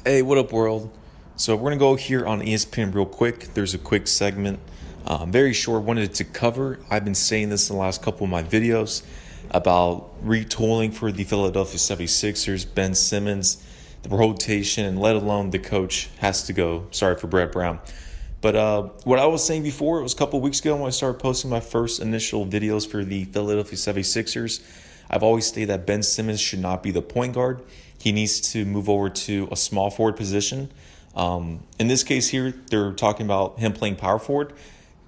Hey, what up, world? So we're gonna go here on ESPN real quick. There's a quick segment, very short. Wanted to cover. I've been saying this in the last couple of my videos about retooling for the Philadelphia 76ers. Ben SImmons, the rotation, and let alone the coach has to go. Sorry for Brett Brown. But what I was saying before, it was a couple of weeks ago when I started posting my first initial videos for the Philadelphia 76ers. I've always stated that Ben SImmons should not be the point guard. He needs to move over to a small forward position. In this case here, they're talking about him playing power forward.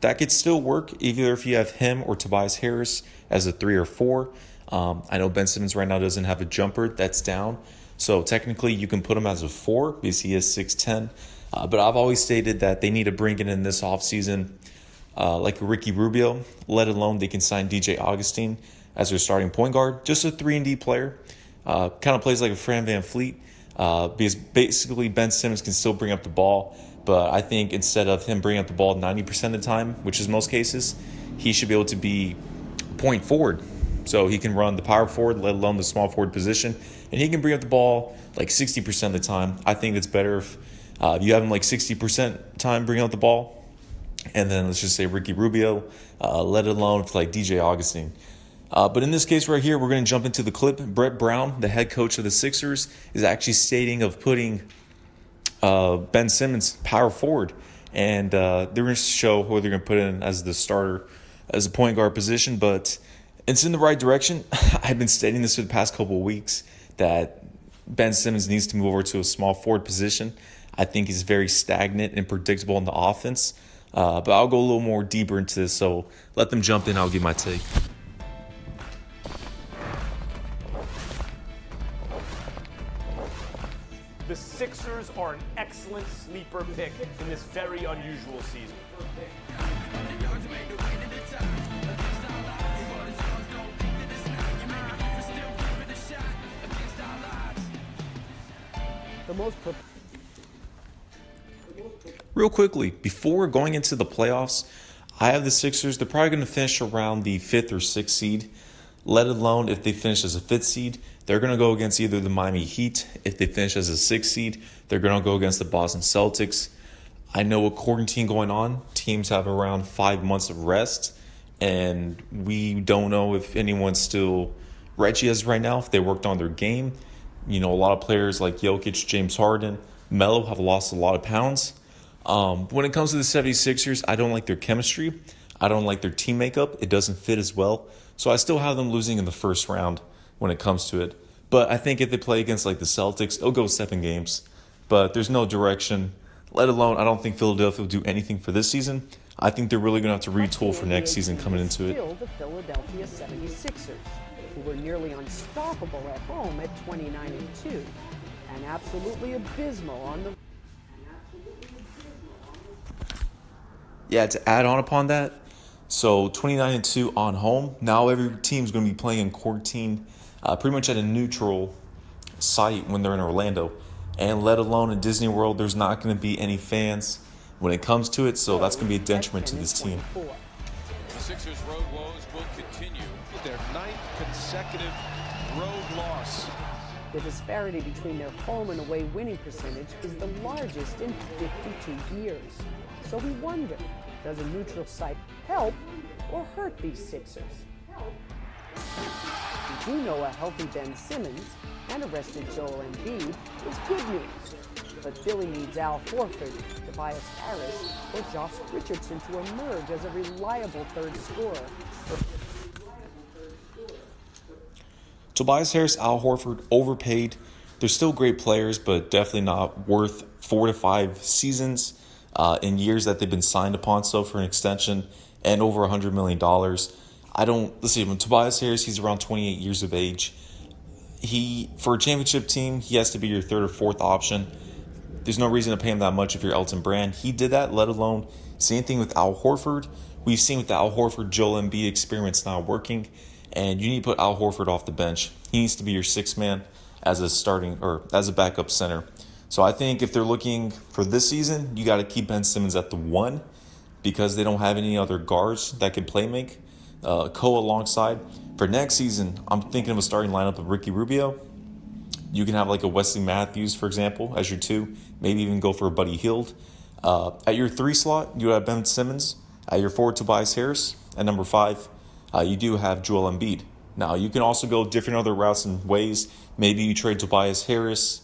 That could still work either if you have him or Tobias Harris as a 3 or 4. I know Ben SImmons right now doesn't have a jumper that's down. So technically you can put him as a 4 because he is 6'10". But I've always stated that they need to bring it in this offseason like a Ricky Rubio, let alone they can sign DJ Augustine as their starting point guard. Just a 3-and-D player. Kind of plays like a Fran VanVleet because basically Ben SImmons can still bring up the ball. But I think instead of him bringing up the ball 90% of the time, which is most cases, he should be able to be point forward. So he can run the power forward, let alone the small forward position. And he can bring up the ball like 60% of the time. I think it's better if you have him like 60% time bringing up the ball. And then let's just say Ricky Rubio, let alone for like DJ Augustine. But in this case right here, we're going to jump into the clip. Brett Brown, the head coach of the Sixers, is actually stating of putting Ben SImmons power forward. And they're going to show who they're going to put in as the starter, as a point guard position. But it's in the right direction. I've been stating this for the past couple of weeks that Ben SImmons needs to move over to a small forward position. I think he's very stagnant and predictable in the offense. But I'll go a little more deeper into this. So let them jump in. I'll give my take. The Sixers are an excellent sleeper pick in this very unusual season. Real quickly, before going into the playoffs, I have the Sixers. They're probably going to finish around the 5th or 6th seed, let alone if they finish as a 5th seed. They're going to go against either the Miami Heat. If they finish as a 6th seed, they're going to go against the Boston Celtics. I know with quarantine going on, teams have around 5 months of rest, and we don't know if anyone's still Reggie as right now, if they worked on their game. You know, a lot of players like Jokic, James Harden, Melo have lost a lot of pounds. When it comes to the 76ers, I don't like their chemistry. I don't like their team makeup. It doesn't fit as well. So I still have them losing in the first round when it comes to it. But I think if they play against like the Celtics, it'll go 7 games. But there's no direction, let alone I don't think Philadelphia will do anything for this season. I think they're really going to have to retool for next season coming into it. Still the Philadelphia 76ers, who were nearly unstoppable at home at 29-2, and absolutely abysmal on the... Yeah, to add on upon that, so 29-2 on home. Now every team's going to be playing in quarantine, pretty much at a neutral site when they're in Orlando. And let alone in Disney World, there's not going to be any fans when it comes to it. So that's going to be a detriment to this team. The Sixers' road woes will continue with their 9th consecutive road loss. The disparity between their home and away winning percentage is the largest in 52 years. So we wonder, does a neutral site help or hurt these Sixers? We do know a healthy Ben SImmons and a rested Joel Embiid is good news. But Philly needs Al Horford, Tobias Harris, or Josh Richardson to emerge as a reliable third scorer. Tobias Harris, Al Horford, overpaid. They're still great players, but definitely not worth 4 to 5 seasons in years that they've been signed upon. So for an extension and over $100 million. Let's see, when Tobias Harris, he's around 28 years of age. For a championship team, he has to be your 3rd or 4th option. There's no reason to pay him that much if you're Elton Brand. He did that, let alone same thing with Al Horford. We've seen with the Al Horford, Joel Embiid experience not working, and you need to put Al Horford off the bench. He needs to be your 6th man as a starting or as a backup center. So I think if they're looking for this season, you got to keep Ben SImmons at the 1 because they don't have any other guards that can play make. Alongside. For next season, I'm thinking of a starting lineup of Ricky Rubio, You can have like a Wesley Matthews, for example, as your 2. Maybe even go for a Buddy Hield. At your 3 slot, you have Ben Simmons. At your 4, Tobias Harris. At number 5, you do have Joel Embiid. Now, you can also go different other routes and ways. Maybe you trade Tobias Harris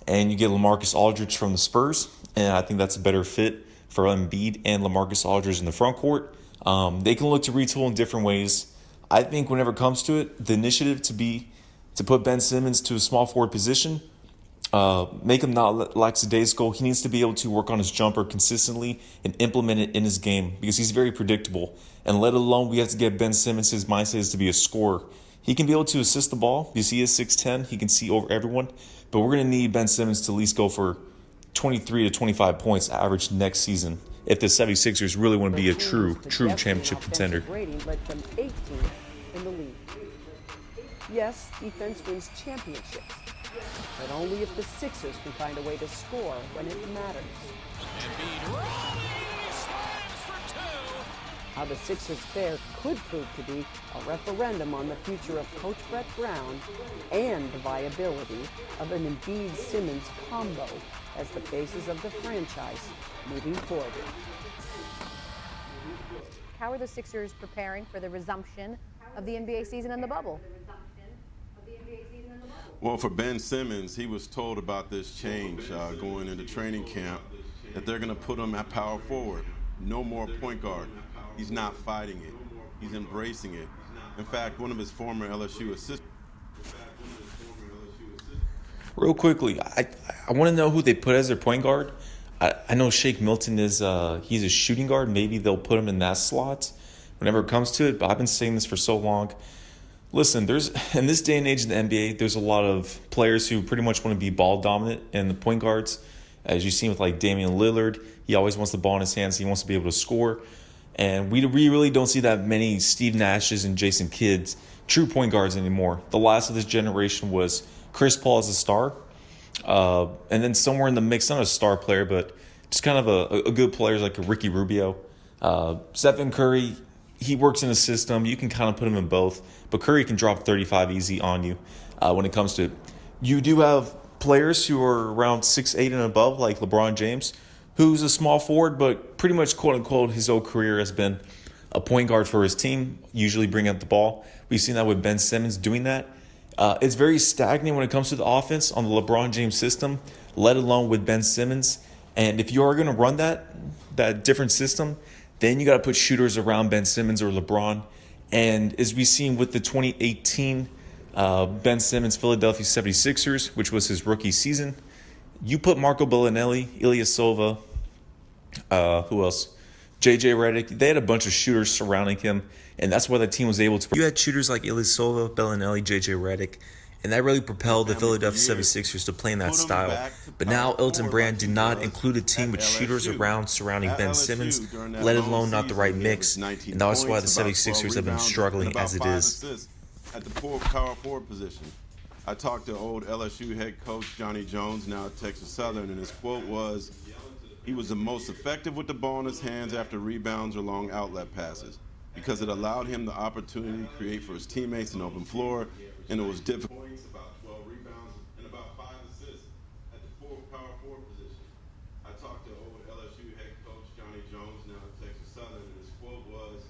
and you get LaMarcus Aldridge from the Spurs. And I think that's a better fit for Embiid and LaMarcus Aldridge in the front court. They can look to retool in different ways. I think whenever it comes to it, the initiative to put Ben Simmons to a small forward position, make him not lackadaisical. He needs to be able to work on his jumper consistently and implement it in his game because he's very predictable. And let alone, we have to get Ben Simmons, his mindset is to be a scorer. He can be able to assist the ball because he is 6'10". He can see over everyone. But we're going to need Ben Simmons to at least go for 23 to 25 points average next season if the 76ers really want to be a true championship contender. Rating led them 18th in the league. Yes, defense wins championships, but only if the Sixers can find a way to score when it matters. How the Sixers fare could prove to be a referendum on the future of Coach Brett Brown and the viability of an Embiid-Simmons combo as the faces of the franchise moving forward. How are the Sixers preparing for the resumption of the NBA season and the bubble? Well, for Ben Simmons, he was told about this change going into training camp, that they're going to put him at power forward. No more point guard. He's not fighting it. He's embracing it. In fact, one of his former LSU assistants. Real quickly, I want to know who they put as their point guard. I know Shake Milton is he's a shooting guard. Maybe they'll put him in that slot whenever it comes to it. But I've been saying this for so long. Listen, there's in this day and age in the NBA, there's a lot of players who pretty much want to be ball dominant in the point guards. As you've seen with like Damian Lillard, he always wants the ball in his hands. He wants to be able to score. And we really don't see that many Steve Nashes and Jason Kidds, true point guards anymore. The last of this generation was Chris Paul as a star. And then somewhere in the mix, not a star player, but just kind of a good player like a Ricky Rubio. Stephen Curry, he works in a system. You can kind of put him in both. But Curry can drop 35 easy on you when it comes to it. You do have players who are around 6'8" and above, like LeBron James, who's a small forward, but pretty much, quote-unquote, his whole career has been a point guard for his team, usually bring up the ball. We've seen that with Ben Simmons doing that. It's very stagnant when it comes to the offense on the LeBron James system, let alone with Ben Simmons. And if you are going to run that different system, then you got to put shooters around Ben Simmons or LeBron. And as we've seen with the 2018 Ben Simmons Philadelphia 76ers, which was his rookie season, you put Marco Bellinelli, Ilyasova, who else? JJ Redick. They had a bunch of shooters surrounding him, and that's why the team was able to. You had shooters like Ilyasova, Bellinelli, JJ Redick, and that really propelled the Philadelphia 76ers to play in that style. But now Elton Brand did not include a team with shooters around surrounding Ben Simmons, let alone not the right mix, and that's why the 76ers have been struggling as it is. At the power forward position. I talked to old LSU head coach Johnny Jones, now at Texas Southern, and his quote was, he was the most effective with the ball in his hands after rebounds or long outlet passes because it allowed him the opportunity to create for his teammates an open floor, and it was difficult. About 12 rebounds and about 5 assists at the power forward position. I talked to old LSU head coach Johnny Jones, now at Texas Southern, and his quote was,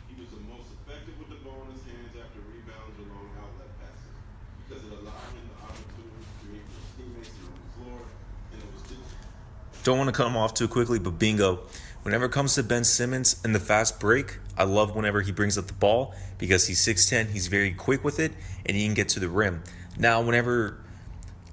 he was the most effective with the ball in his hands after rebounds or long outlet passes because it allowed him the opportunity to create for his teammates on the floor, and it was difficult. Don't want to cut him off too quickly, but bingo. Whenever it comes to Ben Simmons and the fast break, I love whenever he brings up the ball because he's 6'10", he's very quick with it, and he can get to the rim. Now, whenever,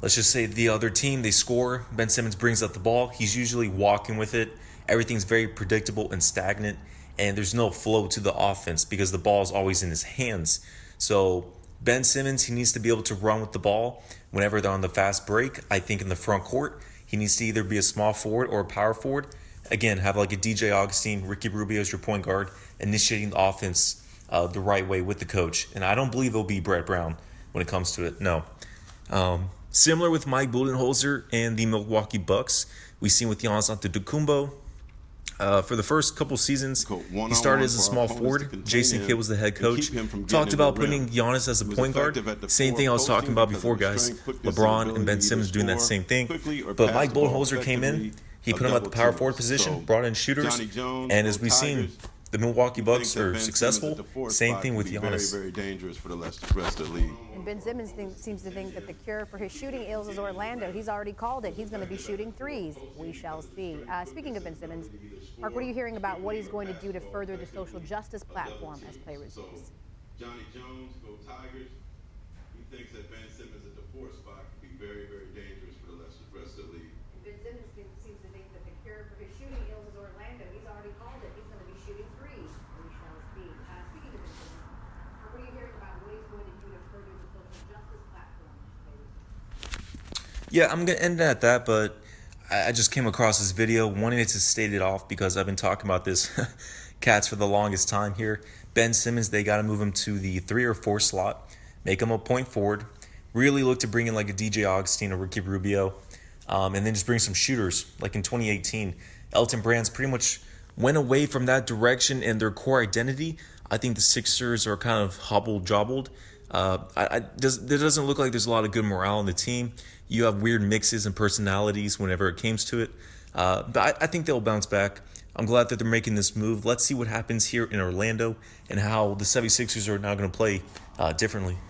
let's just say the other team, they score, Ben Simmons brings up the ball, he's usually walking with it. Everything's very predictable and stagnant, and there's no flow to the offense because the ball is always in his hands. So Ben Simmons, he needs to be able to run with the ball whenever they're on the fast break. I think in the front court, he needs to either be a small forward or a power forward. Again, have like a DJ Augustine, Ricky Rubio as your point guard, initiating the offense the right way with the coach. And I don't believe it'll be Brett Brown when it comes to it. No. Similar with Mike Budenholzer and the Milwaukee Bucks, we've seen with Giannis Antetokounmpo. For the first couple seasons, he started as a small forward. Jason Kidd was the head coach. Talked about putting Giannis as a point guard. Same thing I was talking about before, guys. LeBron and Ben Simmons doing that same thing. But Mike Budenholzer came in. He put him at the power forward position, brought in shooters, and as we've seen, the Milwaukee Bucks are successful. Same thing with Giannis. Very, very dangerous for the rest of the league. And Ben Simmons seems to think that the cure for his shooting ills is Orlando. He's already called it. He's going to be shooting threes. We shall see. Speaking of Ben Simmons, Mark, what are you hearing about what he's going to do to further the social justice platform as play resumes? Johnny Jones, go Tigers. He thinks that Ben Simmons at the 4th spot could be very, very dangerous for the rest of the league. Ben Simmons seems to think that the cure for his shooting ills is Orlando. He's already called it. He's going to be shooting threes. We shall see. Speaking of Ben Simmons, Mark, what are you hearing about what he's going to do to further the social justice platform as play resumes? Yeah, I'm going to end at that, but I just came across this video, wanted to state it off because I've been talking about this Cats for the longest time here. Ben Simmons, they got to move him to the 3 or 4 slot, make him a point forward, really look to bring in like a DJ Augustine or Ricky Rubio, and then just bring some shooters. Like in 2018, Elton Brand's pretty much went away from that direction and their core identity. I think the Sixers are kind of hobble-jobbled. There doesn't look like there's a lot of good morale in the team. You have weird mixes and personalities whenever it comes to it. But I think they'll bounce back. I'm glad that they're making this move. Let's see what happens here in Orlando and how the 76ers are now going to play differently.